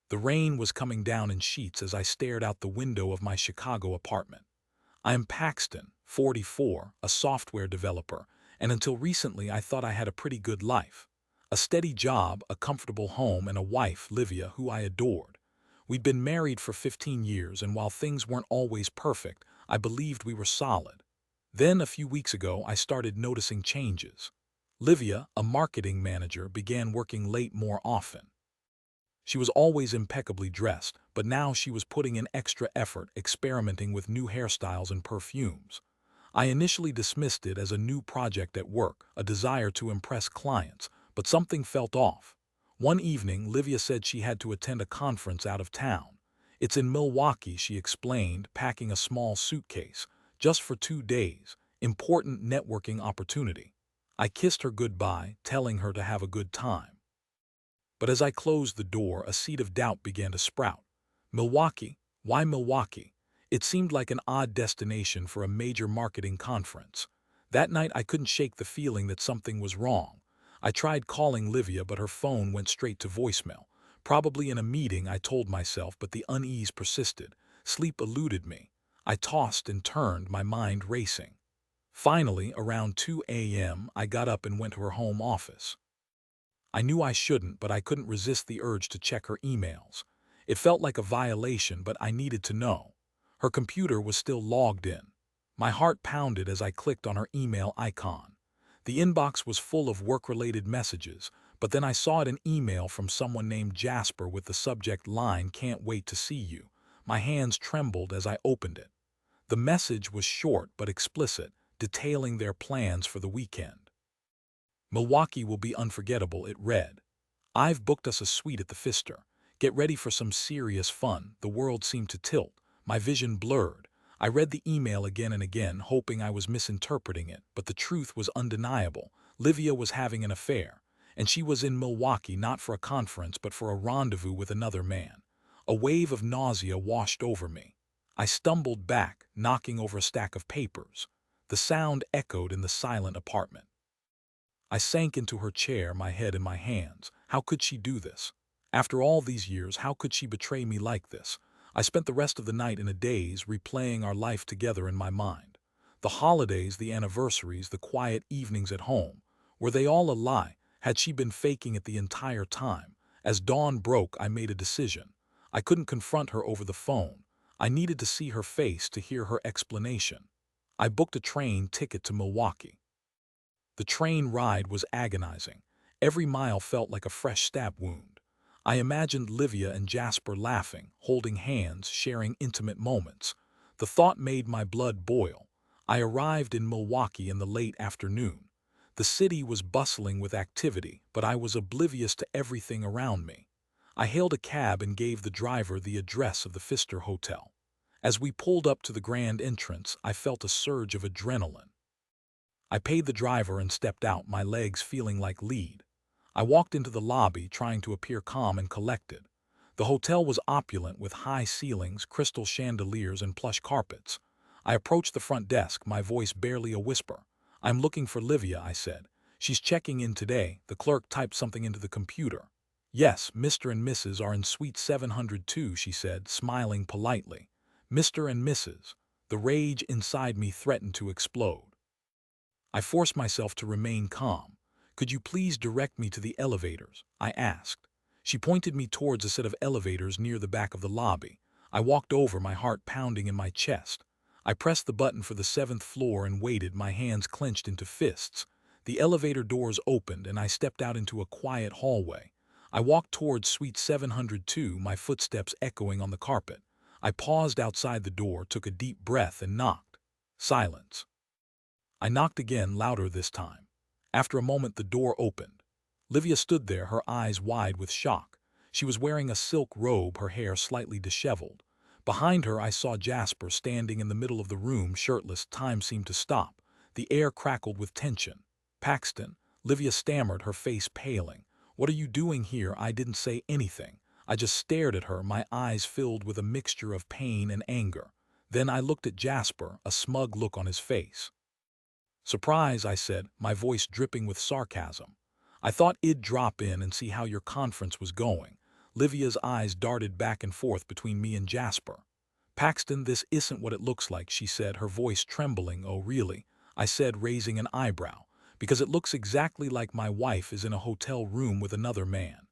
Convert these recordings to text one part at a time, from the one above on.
The rain was coming down in sheets as I stared out the window of my Chicago apartment. I am Paxton, 44, a software developer, and until recently I thought I had a pretty good life. A steady job, a comfortable home, and a wife, Livia, who I adored. We'd been married for 15 years, and while things weren't always perfect, I believed we were solid. Then, a few weeks ago, I started noticing changes. Livia, a marketing manager, began working late more often. She was always impeccably dressed, but now she was putting in extra effort, experimenting with new hairstyles and perfumes. I initially dismissed it as a new project at work, a desire to impress clients, but something felt off. One evening, Livia said she had to attend a conference out of town. It's in Milwaukee, she explained, packing a small suitcase. Just for 2 days. Important networking opportunity. I kissed her goodbye, telling her to have a good time. But as I closed the door, a seed of doubt began to sprout. Milwaukee? Why Milwaukee? It seemed like an odd destination for a major marketing conference. That night I couldn't shake the feeling that something was wrong. I tried calling Livia, but her phone went straight to voicemail. Probably in a meeting, I told myself, but the unease persisted. Sleep eluded me. I tossed and turned, my mind racing. Finally, around 2 a.m., I got up and went to her home office. I knew I shouldn't, but I couldn't resist the urge to check her emails. It felt like a violation, but I needed to know. Her computer was still logged in. My heart pounded as I clicked on her email icon. The inbox was full of work-related messages, but then I saw an email from someone named Jasper with the subject line, "Can't wait to see you." My hands trembled as I opened it. The message was short but explicit, detailing their plans for the weekend. "Milwaukee will be unforgettable," it read. "I've booked us a suite at the Pfister. Get ready for some serious fun." The world seemed to tilt. My vision blurred. I read the email again and again, hoping I was misinterpreting it, but the truth was undeniable. Livia was having an affair, and she was in Milwaukee not for a conference but for a rendezvous with another man. A wave of nausea washed over me. I stumbled back, knocking over a stack of papers. The sound echoed in the silent apartment. I sank into her chair, my head in my hands. How could she do this? After all these years, how could she betray me like this? I spent the rest of the night in a daze, replaying our life together in my mind. The holidays, the anniversaries, the quiet evenings at home. Were they all a lie? Had she been faking it the entire time? As dawn broke, I made a decision. I couldn't confront her over the phone. I needed to see her face, to hear her explanation. I booked a train ticket to Milwaukee. The train ride was agonizing. Every mile felt like a fresh stab wound. I imagined Livia and Jasper laughing, holding hands, sharing intimate moments. The thought made my blood boil. I arrived in Milwaukee in the late afternoon. The city was bustling with activity, but I was oblivious to everything around me. I hailed a cab and gave the driver the address of the Pfister Hotel. As we pulled up to the grand entrance, I felt a surge of adrenaline. I paid the driver and stepped out, my legs feeling like lead. I walked into the lobby, trying to appear calm and collected. The hotel was opulent, with high ceilings, crystal chandeliers, and plush carpets. I approached the front desk, my voice barely a whisper. "I'm looking for Livia," I said. "She's checking in today." The clerk typed something into the computer. "Yes, Mr. and Mrs. are in suite 702, she said, smiling politely. Mr. and Mrs. The rage inside me threatened to explode. I forced myself to remain calm. "Could you please direct me to the elevators?" I asked. She pointed me towards a set of elevators near the back of the lobby. I walked over, my heart pounding in my chest. I pressed the button for the 7th floor and waited, my hands clenched into fists. The elevator doors opened and I stepped out into a quiet hallway. I walked towards suite 702, my footsteps echoing on the carpet. I paused outside the door, took a deep breath, and knocked. Silence. I knocked again, louder this time. After a moment, the door opened. Livia stood there, her eyes wide with shock. She was wearing a silk robe, her hair slightly disheveled. Behind her, I saw Jasper standing in the middle of the room, shirtless. Time seemed to stop. The air crackled with tension. "Paxton," Livia stammered, her face paling. "What are you doing here?" I didn't say anything. I just stared at her, my eyes filled with a mixture of pain and anger. Then I looked at Jasper, a smug look on his face. "Surprise," I said, my voice dripping with sarcasm. "I thought I'd drop in and see how your conference was going." Livia's eyes darted back and forth between me and Jasper. "Paxton, this isn't what it looks like," she said, her voice trembling. "Oh, really?" I said, raising an eyebrow. "Because it looks exactly like my wife is in a hotel room with another man."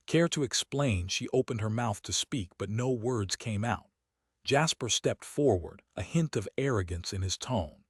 Care to explain? She opened her mouth to speak, but no words came out. Jasper stepped forward, a hint of arrogance in his tone.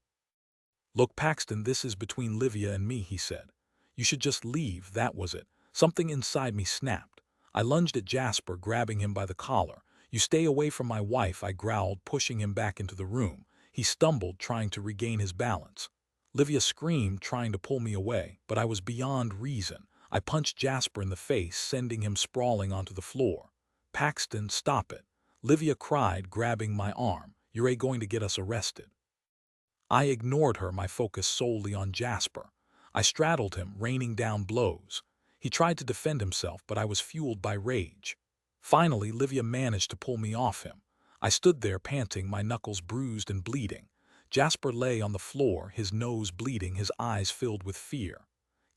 "Look, Paxton, this is between Livia and me," he said. "You should just leave, that was it." Something inside me snapped. I lunged at Jasper, grabbing him by the collar. "You stay away from my wife," I growled, pushing him back into the room. He stumbled, trying to regain his balance. Livia screamed, trying to pull me away, but I was beyond reason. I punched Jasper in the face, sending him sprawling onto the floor. "Paxton, stop it!" Livia cried, grabbing my arm. "You're going to get us arrested." I ignored her, my focus solely on Jasper. I straddled him, raining down blows. He tried to defend himself, but I was fueled by rage. Finally, Livia managed to pull me off him. I stood there panting, my knuckles bruised and bleeding. Jasper lay on the floor, his nose bleeding, his eyes filled with fear.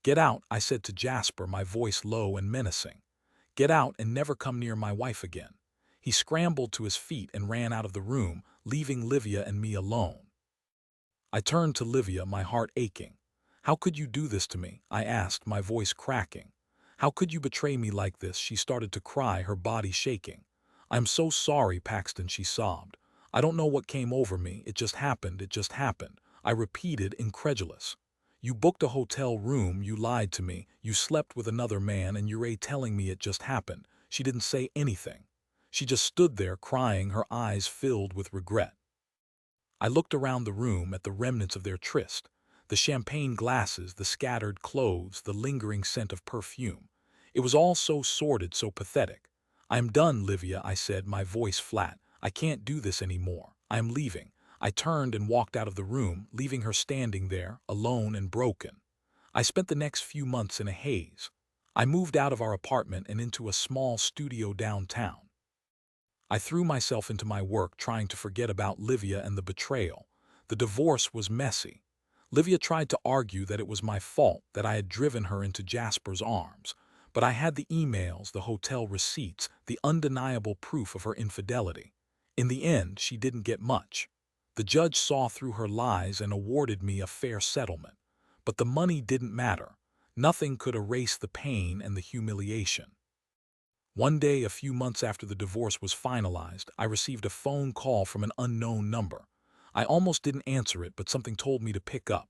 "Get out," I said to Jasper, my voice low and menacing. "Get out and never come near my wife again." He scrambled to his feet and ran out of the room, leaving Livia and me alone. I turned to Livia, my heart aching. "How could you do this to me?" I asked, my voice cracking. "How could you betray me like this?" She started to cry, her body shaking. "I'm so sorry, Paxton," she sobbed. "I don't know what came over me. It just happened, it just happened." I repeated, incredulous. "You booked a hotel room, you lied to me, you slept with another man, and you're telling me it just happened." She didn't say anything. She just stood there crying, her eyes filled with regret. I looked around the room at the remnants of their tryst, the champagne glasses, the scattered clothes, the lingering scent of perfume. It was all so sordid, so pathetic. "I'm done, Livia," I said, my voice flat. "I can't do this anymore. I am leaving." I turned and walked out of the room, leaving her standing there, alone and broken. I spent the next few months in a haze. I moved out of our apartment and into a small studio downtown. I threw myself into my work, trying to forget about Livia and the betrayal. The divorce was messy. Livia tried to argue that it was my fault, that I had driven her into Jasper's arms. But I had the emails, the hotel receipts, the undeniable proof of her infidelity. In the end, she didn't get much. The judge saw through her lies and awarded me a fair settlement. But the money didn't matter. Nothing could erase the pain and the humiliation. One day, a few months after the divorce was finalized, I received a phone call from an unknown number. I almost didn't answer it, but something told me to pick up.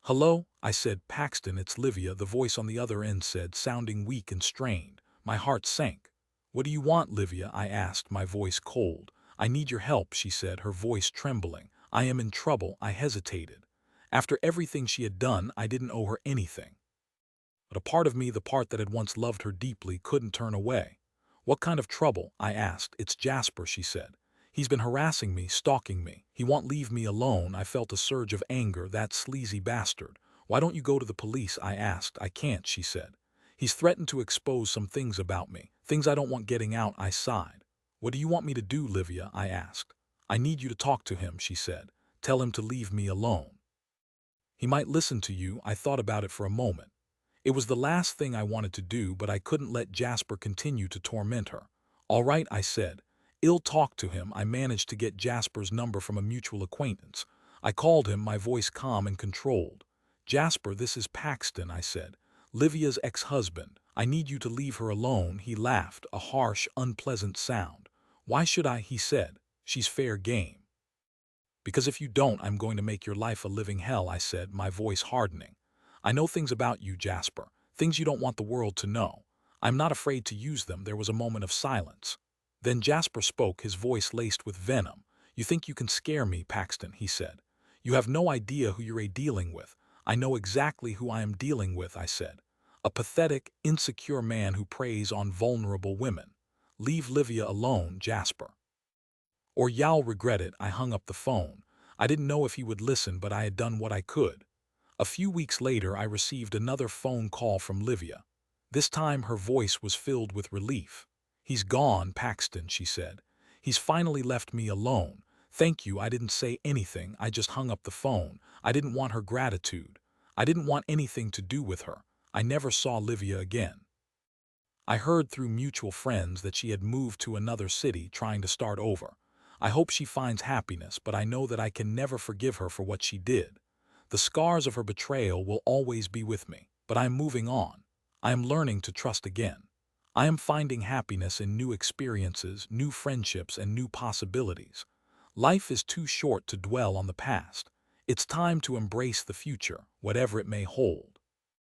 "Hello?" I said. "Paxton, it's Livia," the voice on the other end said, sounding weak and strained. My heart sank. "What do you want, Livia?" I asked, my voice cold. "I need your help," she said, her voice trembling. "I am in trouble." I hesitated. After everything she had done, I didn't owe her anything. But a part of me, the part that had once loved her deeply, couldn't turn away. "What kind of trouble?" I asked. "It's Jasper," she said. "He's been harassing me, stalking me. He won't leave me alone." I felt a surge of anger. "That sleazy bastard." "Why don't you go to the police?" I asked. "I can't," she said. "He's threatened to expose some things about me, things I don't want getting out." I sighed. "What do you want me to do, Livia?" I asked. "I need you to talk to him," she said. "Tell him to leave me alone. He might listen to you." I thought about it for a moment. It was the last thing I wanted to do, but I couldn't let Jasper continue to torment her. "All right," I said. "I'll talk to him." I managed to get Jasper's number from a mutual acquaintance. I called him, my voice calm and controlled. "Jasper, this is Paxton," I said. "Livia's ex-husband. I need you to leave her alone." He laughed, a harsh, unpleasant sound. "Why should I?" he said. "She's fair game." "Because if you don't, I'm going to make your life a living hell," I said, my voice hardening. "I know things about you, Jasper, things you don't want the world to know. I'm not afraid to use them." There was a moment of silence. Then Jasper spoke, his voice laced with venom. "You think you can scare me, Paxton," he said. "You have no idea who you're dealing with." "I know exactly who I am dealing with," I said. "A pathetic, insecure man who preys on vulnerable women. Leave Livia alone, Jasper, or you'll regret it." I hung up the phone. I didn't know if he would listen, but I had done what I could. A few weeks later, I received another phone call from Livia. This time, her voice was filled with relief. "He's gone, Paxton," she said. "He's finally left me alone. Thank you." I didn't say anything. I just hung up the phone. I didn't want her gratitude. I didn't want anything to do with her. I never saw Livia again. I heard through mutual friends that she had moved to another city trying to start over. I hope she finds happiness, but I know that I can never forgive her for what she did. The scars of her betrayal will always be with me, but I am moving on. I am learning to trust again. I am finding happiness in new experiences, new friendships, and new possibilities. Life is too short to dwell on the past. It's time to embrace the future, whatever it may hold.